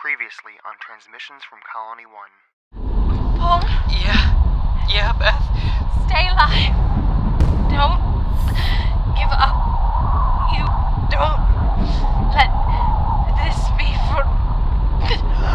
Previously on Transmissions from Colony 1. Paul? Yeah, Beth? Stay alive. Don't give up. You don't let this be for...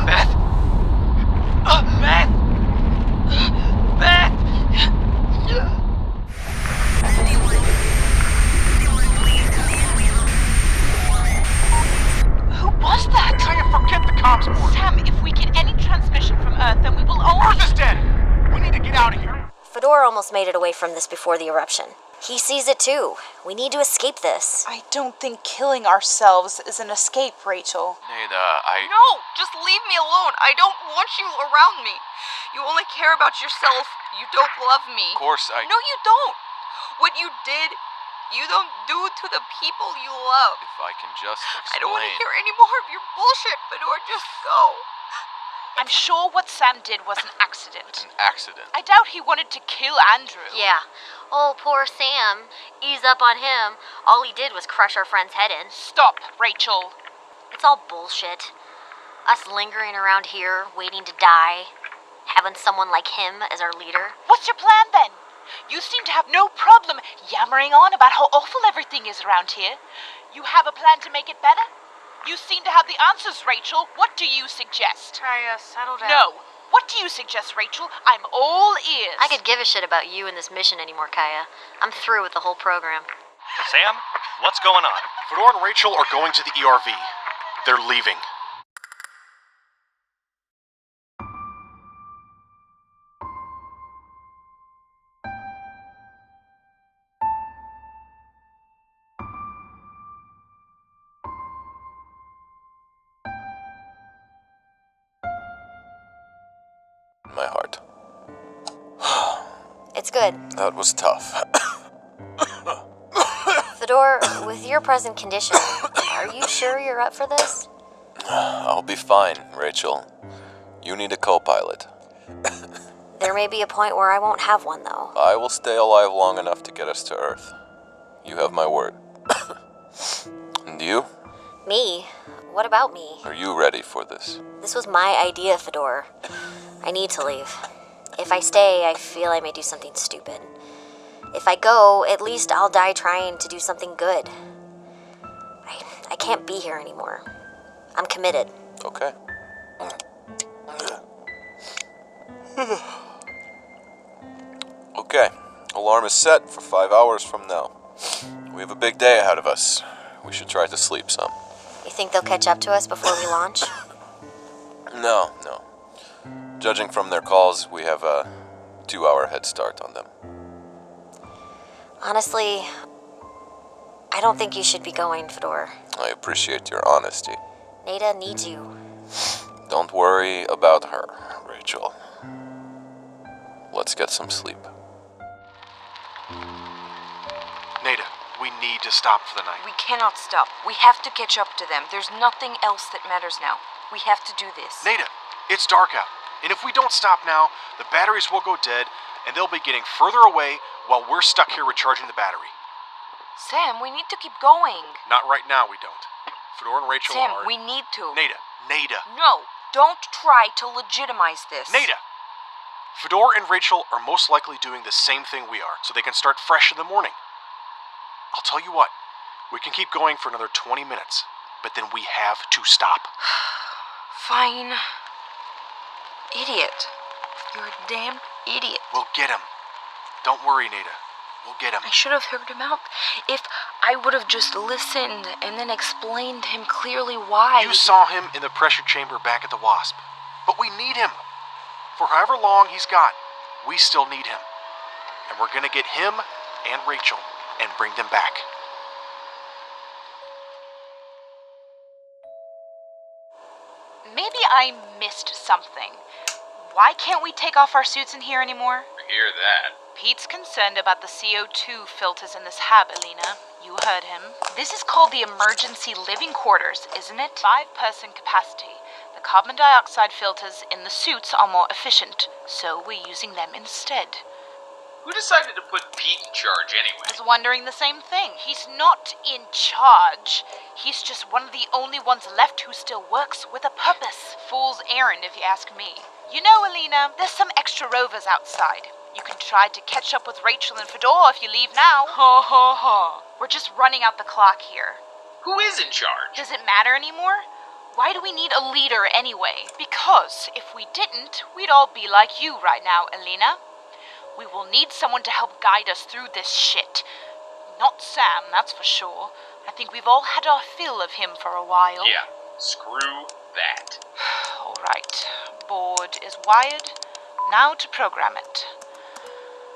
Beth? Beth! Beth! Who was that? Kaia, forget the comms board! Sam, if we get any transmission from Earth, then we will all... Earth is dead! We need to get out of here! Fedor almost made it away from this before the eruption. He sees it too. We need to escape this. I don't think killing ourselves is an escape, Rachel. Neda, No, just leave me alone. I don't want you around me. You only care about yourself. You don't love me. Of course, No, you don't. What you did, you don't do to the people you love. If I can just explain... I don't want to hear any more of your bullshit, Fedor. Just go. I'm sure what Sam did was an accident. An accident. I doubt he wanted to kill Andrew. Yeah. Oh, poor Sam. Ease up on him. All he did was crush our friend's head in. Stop, Rachel. It's all bullshit. Us lingering around here, waiting to die. Having someone like him as our leader. What's your plan then? You seem to have no problem yammering on about how awful everything is around here. You have a plan to make it better? You seem to have the answers, Rachel. What do you suggest? Kaia, settle down. No. What do you suggest, Rachel? I'm all ears. I could give a shit about you and this mission anymore, Kaia. I'm through with the whole program. Sam, what's going on? Fedor and Rachel are going to the ERV. They're leaving. My heart. It's good. That was tough. Fedor, with your present condition, are you sure you're up for this? I'll be fine, Rachel. You need a co-pilot. There may be a point where I won't have one, though. I will stay alive long enough to get us to Earth. You have my word. And you? Me? What about me? Are you ready for this? This was my idea, Fedor. I need to leave. If I stay, I feel I may do something stupid. If I go, at least I'll die trying to do something good. I can't be here anymore. I'm committed. Okay. Okay. Alarm is set for 5 hours from now. We have a big day ahead of us. We should try to sleep some. You think they'll catch up to us before we launch? No. Judging from their calls, we have a 2-hour head start on them. Honestly, I don't think you should be going, Fedor. I appreciate your honesty. Neda needs you. Don't worry about her, Rachel. Let's get some sleep. Neda, we need to stop for the night. We cannot stop. We have to catch up to them. There's nothing else that matters now. We have to do this. Neda, it's dark out. And if we don't stop now, the batteries will go dead, and they'll be getting further away while we're stuck here recharging the battery. Sam, we need to keep going. Not right now, we don't. Fedor and Rachel Sam, are... we need to. Neda. No, don't try to legitimize this. Neda! Fedor and Rachel are most likely doing the same thing we are, so they can start fresh in the morning. I'll tell you what, we can keep going for another 20 minutes, but then we have to stop. Fine. Idiot. You're a damn idiot. We'll get him. Don't worry, Neda. We'll get him. I should have heard him out. If I would have just listened and then explained to him clearly why. You saw him in the pressure chamber back at the Wasp. But we need him. For however long he's got, we still need him. And we're gonna get him and Rachel and bring them back. Maybe I missed something. Why can't we take off our suits in here anymore? Hear that. Pete's concerned about the CO2 filters in this hab, Elina. You heard him. This is called the emergency living quarters, isn't it? 5-person capacity. The carbon dioxide filters in the suits are more efficient, so we're using them instead. Who decided to put Pete in charge I anyway? was wondering the same thing. He's not in charge. He's just one of the only ones left who still works with a purpose. Fool's errand, if you ask me. You know, Elina, there's some extra rovers outside. You can try to catch up with Rachel and Fedor if you leave now. Ha ha ha. We're just running out the clock here. Who is in charge? Does it matter anymore? Why do we need a leader anyway? Because if we didn't, we'd all be like you right now, Elina. We will need someone to help guide us through this shit. Not Sam, that's for sure. I think we've all had our fill of him for a while. Yeah, screw that. All right. Board is wired. Now to program it.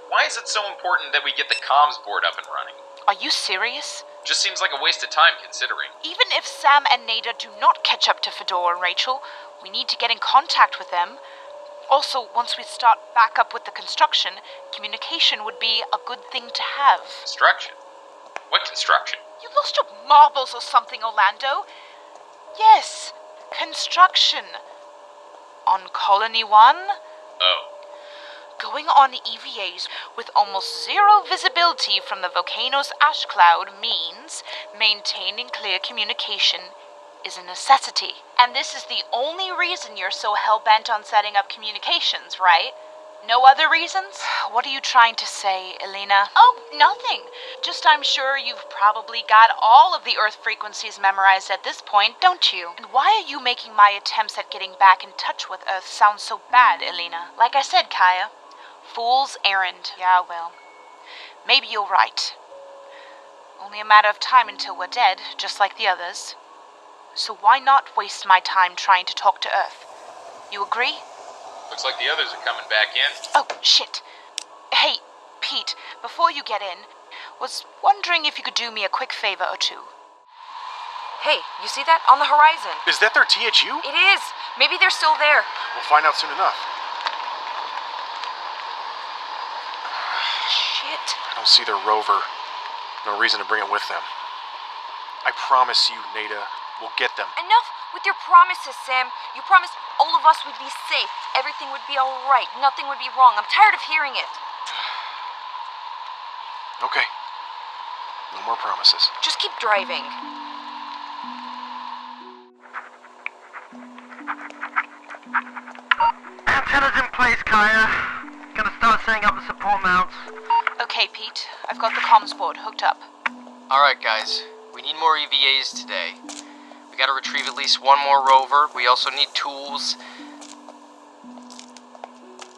Why is it so important that we get the comms board up and running? Are you serious? Just seems like a waste of time considering. Even if Sam and Neda do not catch up to Fedor and Rachel, we need to get in contact with them. Also, once we start back up with the construction, communication would be a good thing to have. Construction? What construction? You lost your marbles or something, Orlando. Yes, construction. On Colony 1? Oh. Going on EVAs with almost zero visibility from the volcano's ash cloud means maintaining clear communication is a necessity. And this is the only reason you're so hell-bent on setting up communications, right? No other reasons? What are you trying to say, Elina? Oh, nothing. Just I'm sure you've probably got all of the Earth frequencies memorized at this point, don't you? And why are you making my attempts at getting back in touch with Earth sound so bad, Elina? Like I said, Kaia, fool's errand. Yeah, well, maybe you're right. Only a matter of time until we're dead, just like the others. So why not waste my time trying to talk to Earth? You agree? Looks like the others are coming back in. Oh, shit. Hey, Pete, before you get in, was wondering if you could do me a quick favor or two. Hey, you see that? On the horizon. Is that their THU? It is. Maybe they're still there. We'll find out soon enough. Shit. I don't see their rover. No reason to bring it with them. I promise you, Neda, we'll get them. Enough with your promises, Sam. You promised all of us would be safe. Everything would be all right. Nothing would be wrong. I'm tired of hearing it. Okay. No more promises. Just keep driving. Antennas in place, Kaia. Gonna start setting up the support mounts. Okay, Pete, I've got the comms board hooked up. Alright, guys. We need more EVAs today. We gotta retrieve at least one more rover. We also need tools.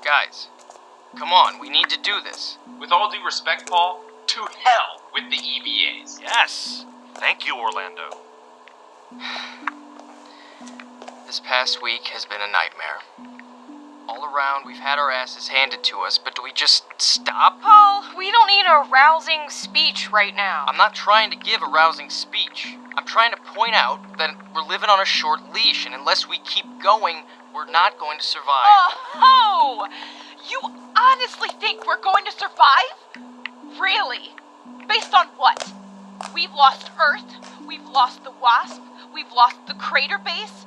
Guys, come on, we need to do this. With all due respect, Paul, to hell with the EVAs. Yes. Thank you, Orlando. This past week has been a nightmare. All around, we've had our asses handed to us, but do we just stop? Paul, we don't need a rousing speech right now. I'm not trying to give a rousing speech. I'm trying to point out that we're living on a short leash, and unless we keep going, we're not going to survive. Oh, you honestly think we're going to survive? Really? Based on what? We've lost Earth, we've lost the Wasp, we've lost the crater base.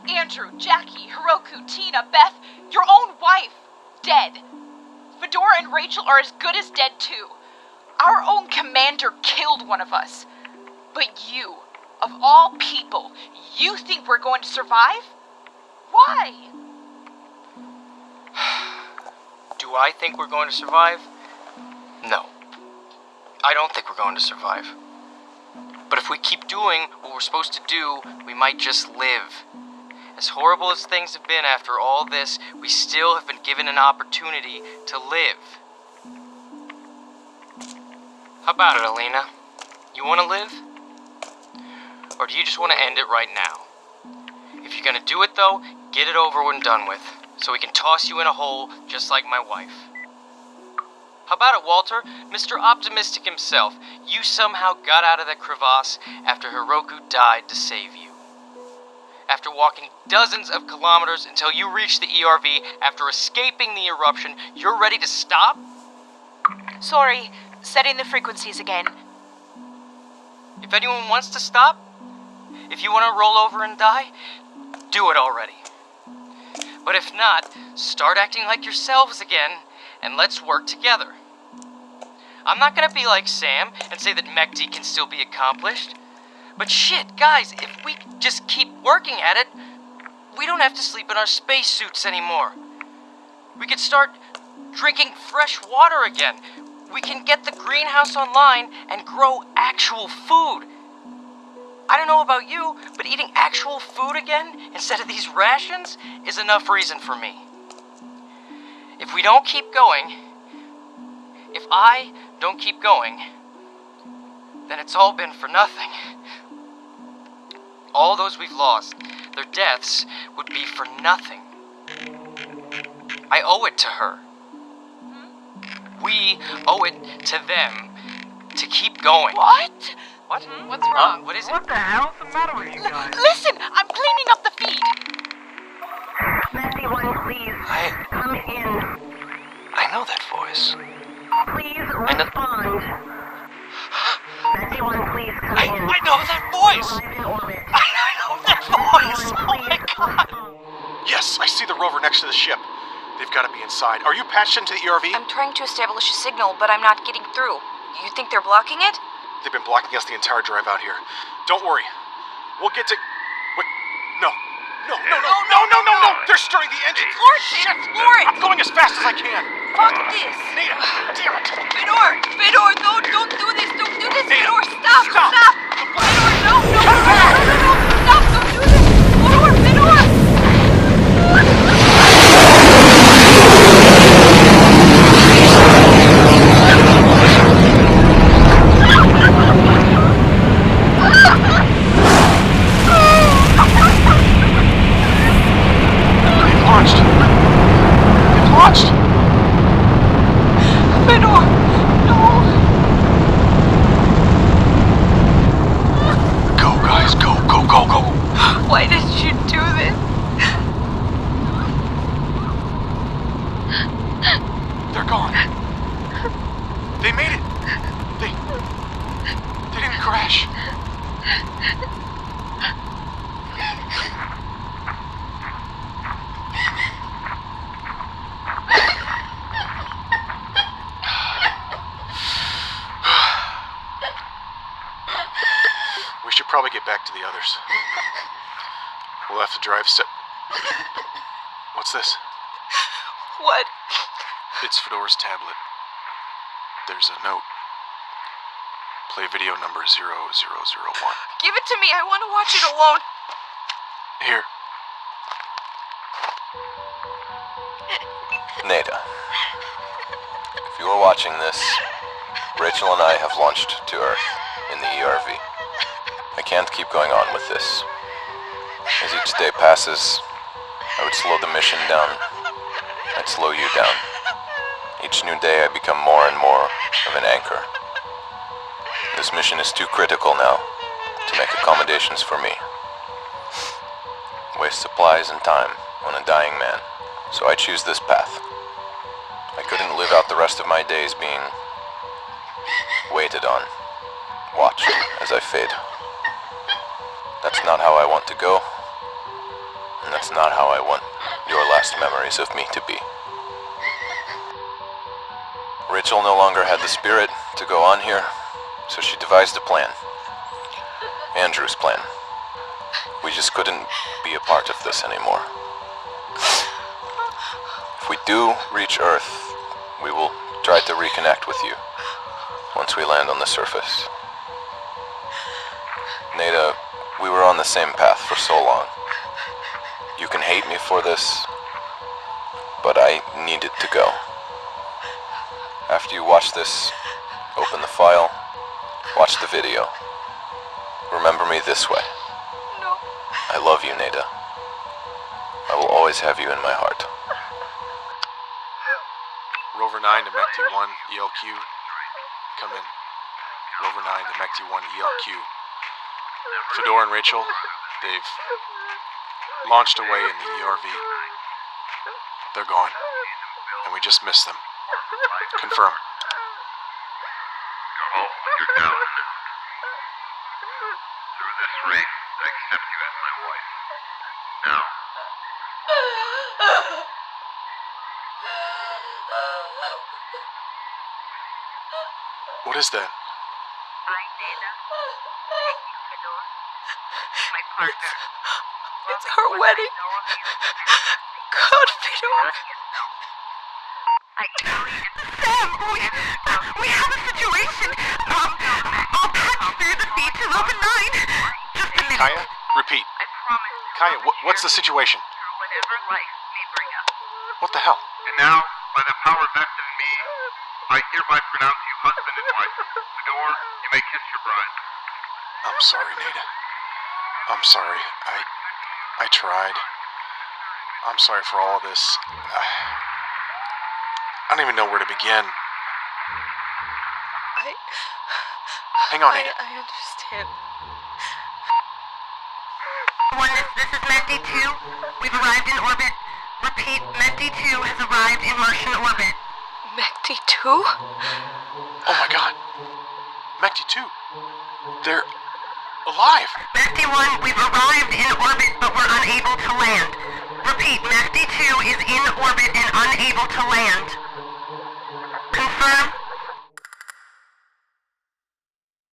Andrew, Jackie, Hiroku, Tina, Beth, your own wife, dead. Fedor and Rachel are as good as dead too. Our own commander killed one of us. But you, of all people, you think we're going to survive? Why? Do I think we're going to survive? No. I don't think we're going to survive. But if we keep doing what we're supposed to do, we might just live. As horrible as things have been after all this, we still have been given an opportunity to live. How about it, Elina? You want to live? Or do you just want to end it right now? If you're going to do it, though, get it over and done with, so we can toss you in a hole just like my wife. How about it, Walter? Mr. Optimistic himself, you somehow got out of that crevasse after Hiroku died to save you. After walking dozens of kilometers until you reached the ERV, after escaping the eruption, you're ready to stop? Sorry, setting the frequencies again. If anyone wants to stop, if you want to roll over and die, do it already. But if not, start acting like yourselves again, and let's work together. I'm not gonna be like Sam and say that MechD can still be accomplished. But shit, guys, if we just keep working at it, we don't have to sleep in our spacesuits anymore. We could start drinking fresh water again. We can get the greenhouse online and grow actual food. I don't know about you, but eating actual food again instead of these rations is enough reason for me. If we don't keep going, if I don't keep going, then it's all been for nothing. All those we've lost, their deaths would be for nothing. I owe it to her. We owe it to them to keep going. What? What? What's wrong? What is it? What the hell's the matter with you guys? Listen, I'm cleaning up the feed. Messy one, please. Come in. I know that voice. Please respond. Messy one, please come in. I know that voice! Arrive in orbit. I know that voice! Oh my god! Yes, I see the rover next to the ship. They've got to be inside. Are you patched into the ERV? I'm trying to establish a signal, but I'm not getting through. You think they're blocking it? They've been blocking us the entire drive out here. Don't worry. We'll get to... Wait, no. No! They're stirring the engine. Floor it! I'm going as fast as I can. Fuck this! Neda, damn it! Fedor, don't do this! Don't do this! Neda, Fedor, stop! stop! Fedor, no! Stop! Don't do this! Fedor! They've launched! Fedor, no! Go, guys, go! Why did you do this? They're gone. They made it. They didn't crash. We should probably get back to the others. We'll have to drive What's this? What? It's Fedor's tablet. There's a note. Play video number 0001. Give it to me. I want to watch it alone. Here. Neda, if you are watching this, Rachel and I have launched to Earth in the ERV. I can't keep going on with this. As each day passes, I would slow the mission down. I'd slow you down. Each new day I become more and more of an anchor. This mission is too critical now to make accommodations for me. Waste supplies and time on a dying man, so I choose this path. I couldn't live out the rest of my days being waited on, watched as I fade. That's not how I want to go, and that's not how I want your last memories of me to be. Rachel no longer had the spirit to go on here, so she devised a plan. Andrew's plan. We just couldn't be a part of this anymore. If we do reach Earth, we will try to reconnect with you once we land on the surface. Neda, we were on the same path for so long. You can hate me for this, but I needed to go. After you watch this, open the file, watch the video. Remember me this way. No. I love you, Neda. I will always have you in my heart. Rover 9 to MECT-1 ELQ. Come in. Rover 9 to MECT-1 ELQ. Fedor and Rachel, they've launched away in the ERV. They're gone, and we just missed them. Confirm. Go home with your down. Through this race, I accept you as my wife. Now. What is that? I'm Neda. Thank you, Fedor. My partner. It's our wedding. God, Fedor. Sam, we have a situation. I'll patch through the beaches overnight. Just a minute. Kaia, repeat. I promise. Kaia, what's the situation? Through whatever life may bring us. What the hell? And now, by the power vested in me, I hereby pronounce you husband and wife. Fedor, you may kiss your bride. I'm sorry, Neda. I'm sorry. I tried. I'm sorry for all of this. I don't even know where to begin. Hang on, Neda. I understand. This is Med-D 2. We've arrived in orbit. Repeat, Med-D 2 has arrived in Martian orbit. Med-D 2? Oh my god. Med-D 2. They're alive. Med-D 1, we've arrived in orbit, but we're unable to land. Repeat, Med-D 2 is in orbit and unable to land. Confirm.